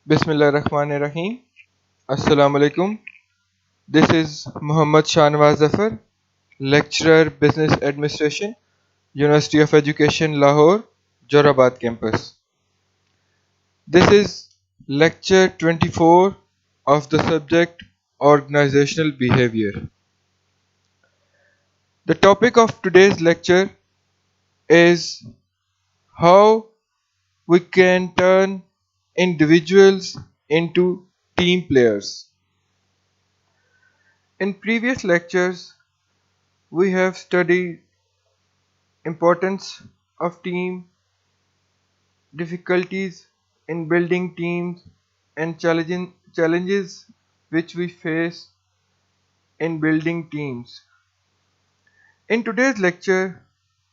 Bismillah Rahman Rahim. Assalamu alaikum. This is Muhammad Shanwaz Zafar, lecturer Business Administration, University of Education Lahore, Jorabad campus. This is lecture 24 of the subject Organizational Behavior. The topic of today's lecture is how we can turn individuals into team players. In previous lectures, we have studied importance of team, difficulties in building teams, and challenges which we face in building teams. In today's lecture,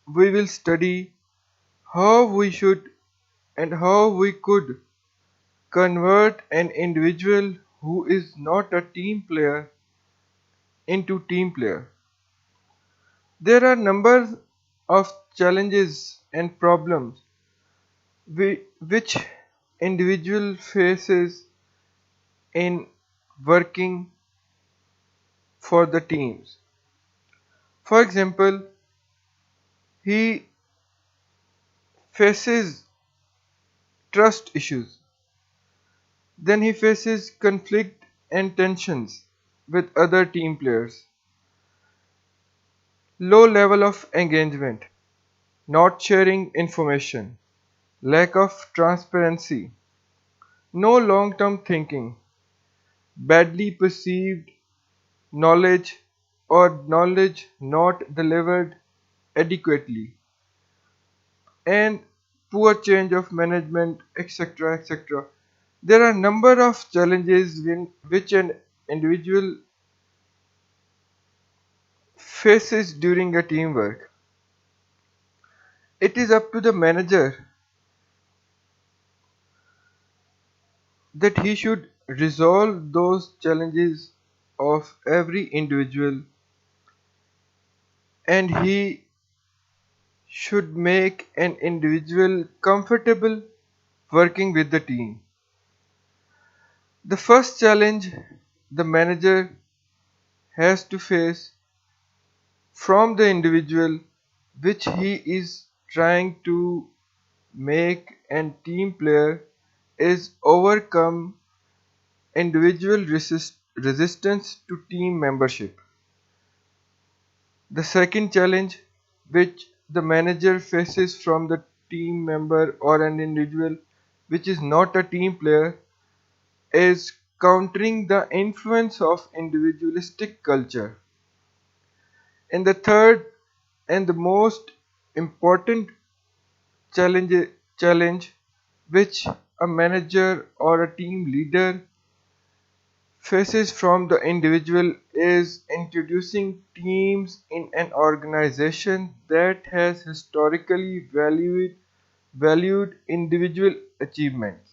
we will study how we should and how we could convert an individual who is not a team player into team player. There are numbers of challenges and problems which individual faces in working for the teams. For example, he faces trust issues, then he faces conflict and tensions with other team players, low level of engagement, not sharing information, lack of transparency, no long-term thinking, badly perceived knowledge or knowledge not delivered adequately, and poor change of management, etc. etc. There are a number of challenges which an individual faces during a teamwork. It is up to the manager that he should resolve those challenges of every individual, and he should make an individual comfortable working with the team. The first challenge the manager has to face from the individual which he is trying to make a team player is overcome individual resistance to team membership. The second challenge which the manager faces from the team member or an individual which is not a team player is countering the influence of individualistic culture. And the third and the most important challenge which a manager or a team leader faces from the individual is introducing teams in an organization that has historically valued individual achievements.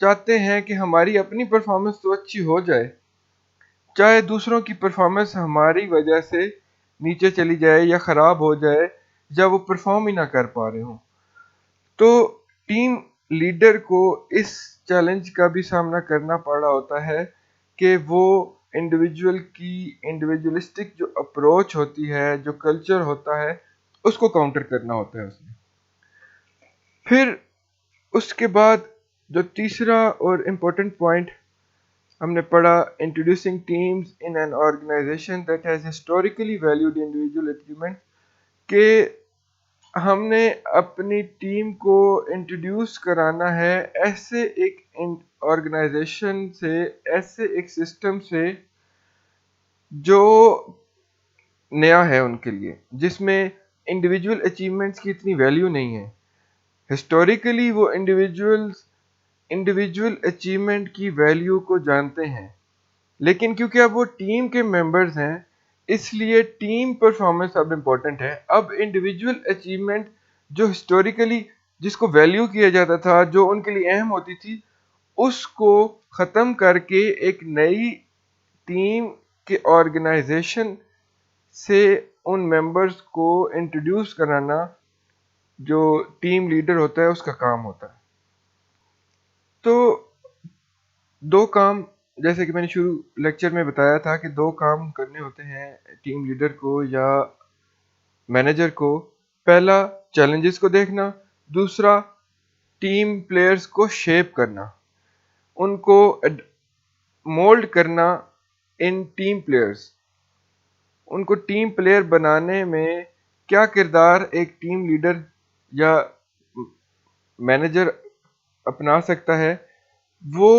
چاہتے ہیں کہ ہماری اپنی performance تو اچھی ہو جائے، چاہے دوسروں کی پرفارمنس ہماری وجہ سے نیچے چلی جائے یا خراب ہو جائے یا وہ پرفارم ہی نہ کر پا رہے ہوں. تو ٹیم لیڈر کو اس چیلنج کا بھی سامنا کرنا پڑ رہا ہوتا ہے کہ وہ انڈیویجول کی انڈیویجولسٹک جو اپروچ ہوتی ہے، جو کلچر ہوتا ہے، اس کو کاؤنٹر کرنا ہوتا ہے اس میں. پھر اس کے بعد جو تیسرا اور امپورٹنٹ پوائنٹ ہم نے پڑھا، introducing teams in an organization that has historically valued individual achievement, کہ ہم نے اپنی ٹیم کو انٹروڈیوس کرانا ہے ایسے ایک آرگنائزیشن سے، ایسے ایک سسٹم سے جو نیا ہے ان کے لیے، جس میں انڈیویجول اچیومنٹس کی اتنی ویلیو نہیں ہے. ہسٹوریکلی وہ انڈیویجول اچیومنٹ کی ویلیو کو جانتے ہیں، لیکن کیونکہ اب وہ ٹیم کے ممبرز ہیں اس لیے ٹیم پرفارمنس اب امپورٹنٹ ہے. اب انڈیویجول اچیومنٹ جو ہسٹوریکلی جس کو ویلیو کیا جاتا تھا، جو ان کے لیے اہم ہوتی تھی، اس کو ختم کر کے ایک نئی ٹیم کے آرگنائزیشن سے ان ممبرز کو انٹروڈیوس کرانا جو ٹیم لیڈر ہوتا ہے اس کا کام ہوتا ہے. تو دو کام، جیسے کہ میں نے شروع لیکچر میں بتایا تھا کہ دو کام کرنے ہوتے ہیں ٹیم لیڈر کو یا مینیجر کو. پہلا چیلنجز کو دیکھنا، دوسرا ٹیم پلیئرز کو شیپ کرنا، ان کو مولڈ کرنا ان ٹیم پلیئرز. ان کو ٹیم پلیئر بنانے میں کیا کردار ایک ٹیم لیڈر یا مینیجر اپنا سکتا ہے. وہ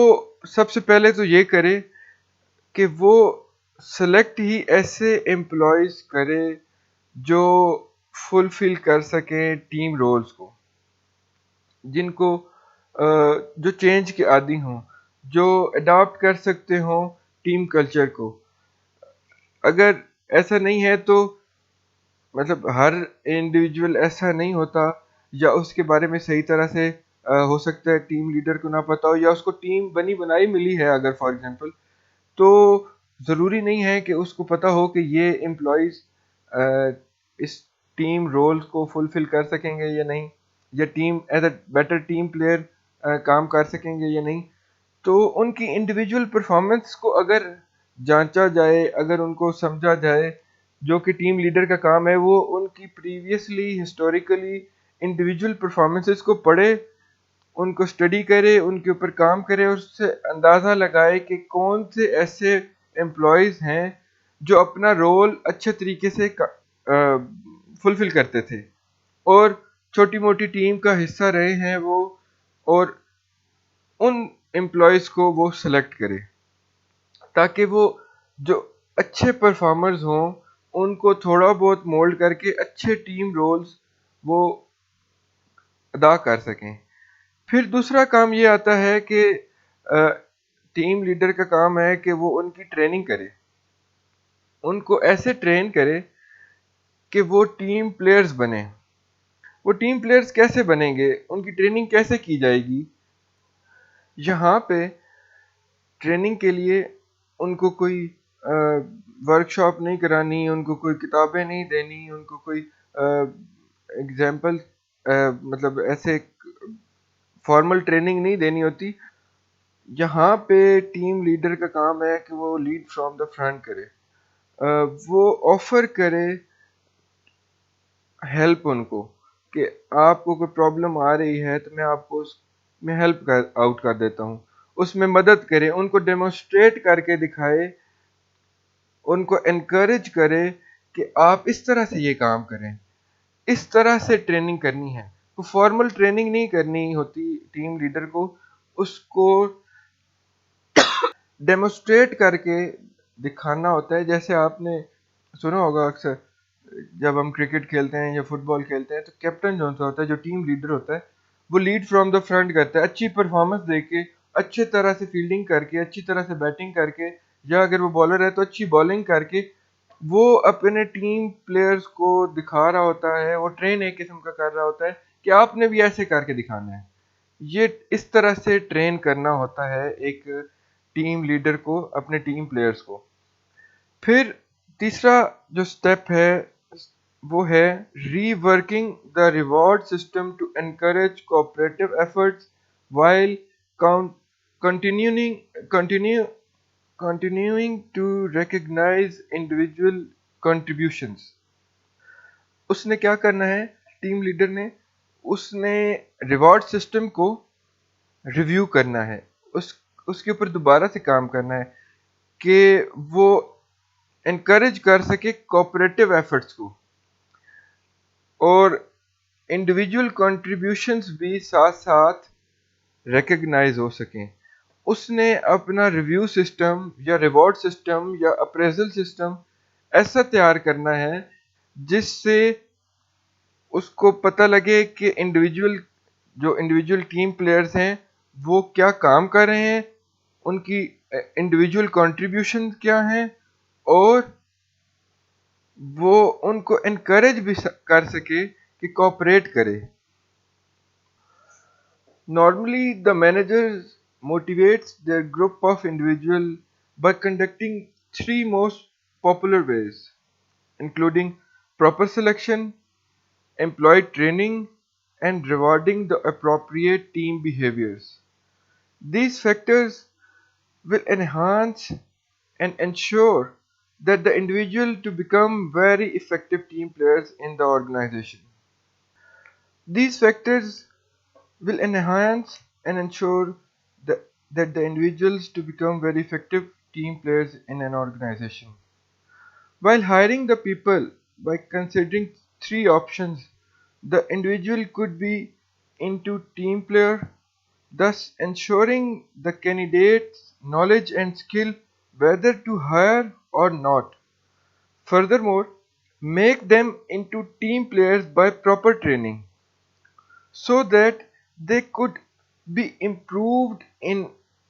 سب سے پہلے تو یہ کرے کہ وہ سلیکٹ ہی ایسے امپلائیز کرے جو فلفل کر سکیں ٹیم رولز کو، جن کو جو چینج کے عادی ہوں، جو اڈاپٹ کر سکتے ہوں ٹیم کلچر کو. اگر ایسا نہیں ہے تو مطلب ہر انڈیویجول ایسا نہیں ہوتا، یا اس کے بارے میں صحیح طرح سے ہو سکتا ہے ٹیم لیڈر کو نہ پتا ہو، یا اس کو ٹیم بنی بنائی ملی ہے اگر فار ایگزامپل، تو ضروری نہیں ہے کہ اس کو پتا ہو کہ یہ امپلائیز اس ٹیم رول کو فلفل کر سکیں گے یا نہیں، یا team as a better team player کام کر سکیں گے یا نہیں. تو ان کی انڈیویجول پرفارمنس کو اگر جانچا جائے، اگر ان کو سمجھا جائے، جو کہ ٹیم لیڈر کا کام ہے، وہ ان کی پریویسلی ہسٹوریکلی انڈیویجول پرفارمنسز کو پڑھے، ان کو اسٹڈی کرے، ان کے اوپر کام کرے، اور اس سے اندازہ لگائے کہ کون سے ایسے امپلائیز ہیں جو اپنا رول اچھے طریقے سے فلفل کرتے تھے اور چھوٹی موٹی ٹیم کا حصہ رہے ہیں وہ، اور ان امپلائیز کو وہ سلیکٹ کرے تاکہ وہ جو اچھے پرفارمرز ہوں ان کو تھوڑا بہت مولڈ کر کے اچھے ٹیم رولز وہ ادا کر سکیں. پھر دوسرا کام یہ آتا ہے کہ ٹیم لیڈر کا کام ہے کہ وہ ان کی ٹریننگ کرے، ان کو ایسے ٹرین کرے کہ وہ ٹیم پلیئرز بنیں. وہ ٹیم پلیئرز کیسے بنیں گے، ان کی ٹریننگ کیسے کی جائے گی؟ یہاں پہ ٹریننگ کے لیے ان کو کوئی ورک شاپ نہیں کرانی، ان کو کوئی کتابیں نہیں دینی، ان کو کوئی ایگزامپل مطلب ایسے فارمل ٹریننگ نہیں دینی ہوتی. یہاں پہ ٹیم لیڈر کا کام ہے کہ وہ لیڈ فرام دا فرنٹ کرے، وہ آفر کرے ہیلپ ان کو، کہ آپ کو کوئی پرابلم آ رہی ہے تو میں آپ کو اس میں ہیلپ آؤٹ کر دیتا ہوں، اس میں مدد کرے، ان کو ڈیمونسٹریٹ کر کے دکھائے، ان کو انکریج کرے کہ آپ اس طرح سے یہ کام کریں. اس طرح سے ٹریننگ کرنی ہے. تو فارمل ٹریننگ نہیں کرنی ہوتی ٹیم لیڈر کو، اس کو ڈیمونسٹریٹ کر کے دکھانا ہوتا ہے. جیسے آپ نے سنا ہوگا اکثر جب ہم کرکٹ کھیلتے ہیں یا فٹ بال کھیلتے ہیں تو کیپٹن جو ہوتا ہے، جو ٹیم لیڈر ہوتا ہے، وہ لیڈ فرام دا فرنٹ کرتا ہے، اچھی پرفارمنس دے کے، اچھے طرح سے فیلڈنگ کر کے، اچھی طرح سے بیٹنگ کر کے، یا اگر وہ بالر ہے تو اچھی بالنگ کر کے وہ اپنے ٹیم پلیئرز کو دکھا رہا ہوتا ہے، وہ ٹرین ایک قسم کا کر رہا ہوتا ہے کہ آپ نے بھی ایسے کر کے دکھانا ہے. یہ اس طرح سے ٹرین کرنا ہوتا ہے ایک ٹیم لیڈر کو اپنے ٹیم پلیئرز کو. پھر تیسرا جو سٹیپ ہے وہ ہے reworking the reward system to encourage cooperative efforts while continuing continuing to recognize individual contributions. اس نے کیا کرنا ہے ٹیم لیڈر نے؟ اس نے ریوارڈ سسٹم کو ریویو کرنا ہے، اس کے اوپر دوبارہ سے کام کرنا ہے کہ وہ انکریج کر سکے کوآپریٹو ایفرٹس کو، اور انڈیویجول کنٹریبیوشنز بھی ساتھ ساتھ ریکگنائز ہو سکیں. اس نے اپنا ریویو سسٹم یا ریوارڈ سسٹم یا اپریزل سسٹم ایسا تیار کرنا ہے جس سے اس کو پتہ لگے کہ انڈیویجول ٹیم پلیئرز ہیں وہ کیا کام کر رہے ہیں، ان کی انڈیویجول کنٹریبیوشن کیا ہیں، اور وہ ان کو انکریج بھی کر سکے کہ کوآپریٹ کرے. Normally, the managers motivates their group of individuals by conducting three most popular ways, including proper selection, employee training, and rewarding the appropriate team behaviors. These factors will enhance and ensure that the individual to become very effective team players in the organization. These factors will enhance and ensure that the individuals to become very effective team players in an organization. While hiring the people by considering three options, the individual could be into team player, thus ensuring the candidate's knowledge and skill whether to hire or not. Furthermore, make them into team players by proper training so that they could be improved in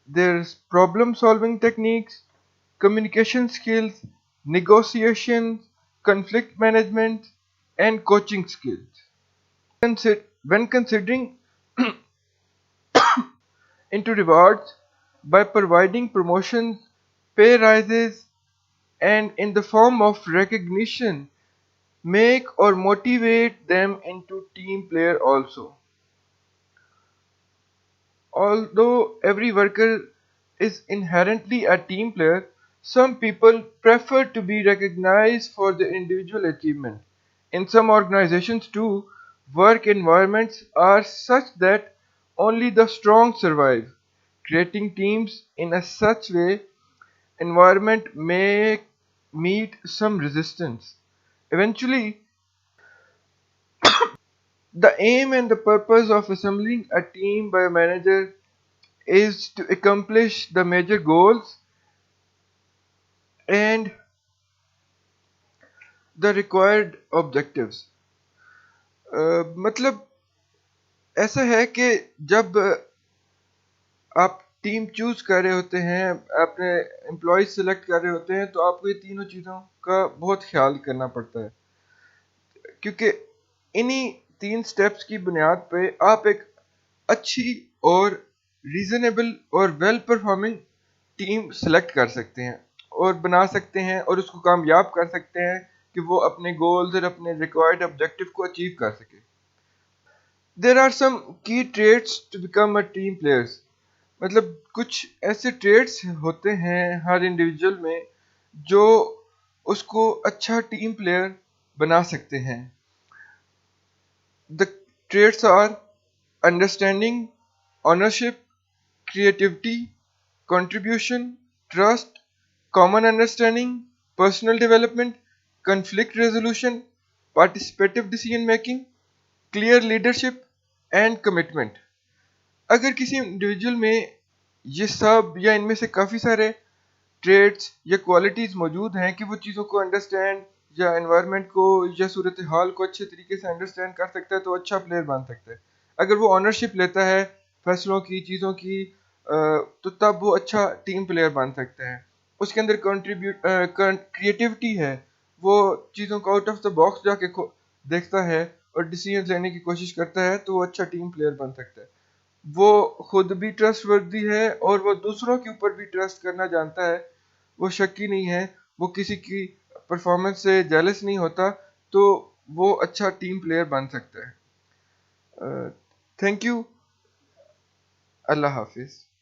their problem solving techniques, communication skills, negotiations, conflict management, and coaching skills. When considering into rewards by providing promotions, pay rises, and in the form of recognition, make or motivate them into team player also. Although every worker is inherently a team player, some people prefer to be recognized for their individual achievement. In some organizations too, work environments are such that only the strong survive. Creating teams in a such way environment may meet some resistance. Eventually, the aim and the purpose of assembling a team by a manager is to accomplish the major goals and the required objectives. مطلب ایسا ہے کہ جب آپ team choose کر رہے ہوتے ہیں، اپنے امپلائیز سلیکٹ کر رہے ہوتے ہیں، تو آپ کو یہ تینوں چیزوں کا بہت خیال کرنا پڑتا ہے، کیونکہ انہی تین سٹیپس کی بنیاد پہ آپ ایک اچھی اور ریزنیبل اور ویل پرفارمنگ ٹیم سلیکٹ کر سکتے ہیں اور بنا سکتے ہیں، اور اس کو کامیاب کر سکتے ہیں کہ وہ اپنے گولز اور اپنے ریکوائرڈ آبجیکٹیو کو اچیو کر سکے. There are some key traits to become a team players. مطلب کچھ ایسے ٹریٹس ہوتے ہیں ہر انڈیویجول میں جو اس کو اچھا ٹیم پلیئر بنا سکتے ہیں. The traits are understanding, ownership, creativity, contribution, trust, common understanding, personal development, conflict resolution, participative decision making, clear leadership and commitment. اگر کسی انڈیویجول میں یہ سب یا ان میں سے کافی سارے ٹریٹس یا کوالٹیز موجود ہیں کہ وہ چیزوں کو انڈرسٹینڈ یا انوائرمنٹ کو یا صورتحال کو اچھے طریقے سے انڈرسٹینڈ کر سکتا ہے تو اچھا پلیئر بن سکتا ہے. اگر وہ اونرشپ لیتا ہے فیصلوں کی، چیزوں کی، تو تب وہ اچھا ٹیم پلیئر بن سکتا ہے. اس کے اندر کریٹیوٹی ہے، وہ چیزوں کو آؤٹ آف دا باکس جا کے دیکھتا ہے اور ڈیسیژن لینے کی کوشش کرتا ہے، تو وہ اچھا ٹیم پلیئر بن سکتا ہے. وہ خود بھی ٹرسٹ وردی ہے اور وہ دوسروں کے اوپر بھی ٹرسٹ کرنا جانتا ہے، وہ شکی نہیں ہے، وہ کسی کی پرفارمنس سے جیلس نہیں ہوتا، تو وہ اچھا ٹیم پلیئر بن سکتا ہے۔ تھینک یو، اللہ حافظ۔